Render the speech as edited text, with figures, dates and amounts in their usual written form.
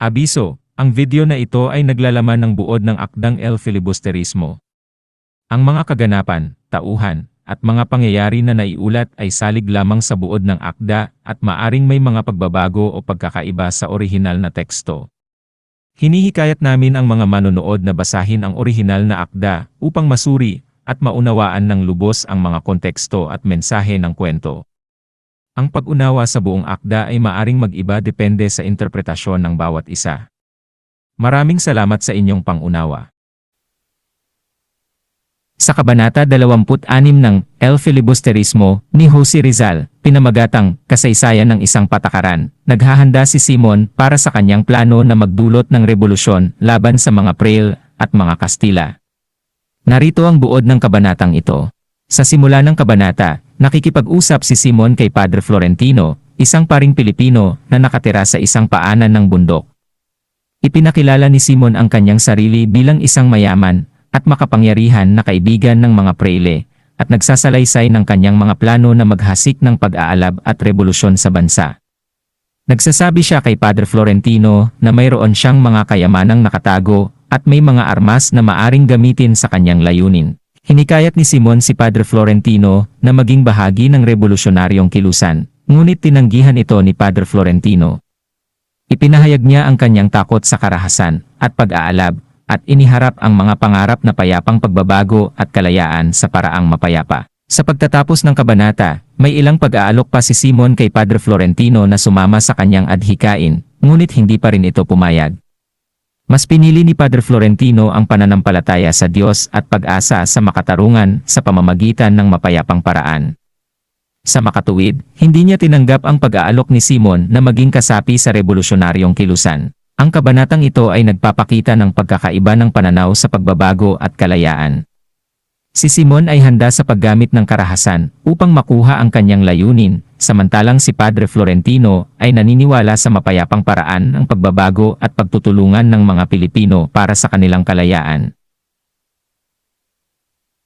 Abiso, ang video na ito ay naglalaman ng buod ng akdang El Filibusterismo. Ang mga kaganapan, tauhan, at mga pangyayari na naiulat ay salig lamang sa buod ng akda at maaring may mga pagbabago o pagkakaiba sa orihinal na teksto. Hinihikayat namin ang mga manonood na basahin ang orihinal na akda upang masuri at maunawaan ng lubos ang mga konteksto at mensahe ng kwento. Ang pag-unawa sa buong akda ay maaring mag-iba depende sa interpretasyon ng bawat isa. Maraming salamat sa inyong pangunawa. Sa Kabanata 26 ng El Filibusterismo ni Jose Rizal, pinamagatang Kasaysayan ng Isang Patakaran, naghahanda si Simon para sa kanyang plano na magdulot ng revolusyon laban sa mga Prail at mga Kastila. Narito ang buod ng kabanatang ito. Sa simula ng kabanata, nakikipag-usap si Simon kay Padre Florentino, isang paring Pilipino na nakatira sa isang paanan ng bundok. Ipinakilala ni Simon ang kanyang sarili bilang isang mayaman at makapangyarihan na kaibigan ng mga Praile, at nagsasalaysay ng kanyang mga plano na maghasik ng pag-aalab at revolusyon sa bansa. Nagsasabi siya kay Padre Florentino na mayroon siyang mga kayamanang nakatago at may mga armas na maaring gamitin sa kanyang layunin. Hinikayat ni Simon si Padre Florentino na maging bahagi ng revolusyonaryong kilusan, ngunit tinanggihan ito ni Padre Florentino. Ipinahayag niya ang kanyang takot sa karahasan at pag-aalab, at iniharap ang mga pangarap na payapang pagbabago at kalayaan sa paraang mapayapa. Sa pagtatapos ng kabanata, may ilang pag-aalok pa si Simon kay Padre Florentino na sumama sa kanyang adhikain, ngunit hindi pa rin ito pumayag. Mas pinili ni Padre Florentino ang pananampalataya sa Diyos at pag-asa sa makatarungan sa pamamagitan ng mapayapang paraan. Sa makatuwid, hindi niya tinanggap ang pag-aalok ni Simon na maging kasapi sa revolusyonaryong kilusan. Ang kabanatang ito ay nagpapakita ng pagkakaiba ng pananaw sa pagbabago at kalayaan. Si Simon ay handa sa paggamit ng karahasan upang makuha ang kanyang layunin, samantalang si Padre Florentino ay naniniwala sa mapayapang paraan ng pagbabago at pagtutulungan ng mga Pilipino para sa kanilang kalayaan.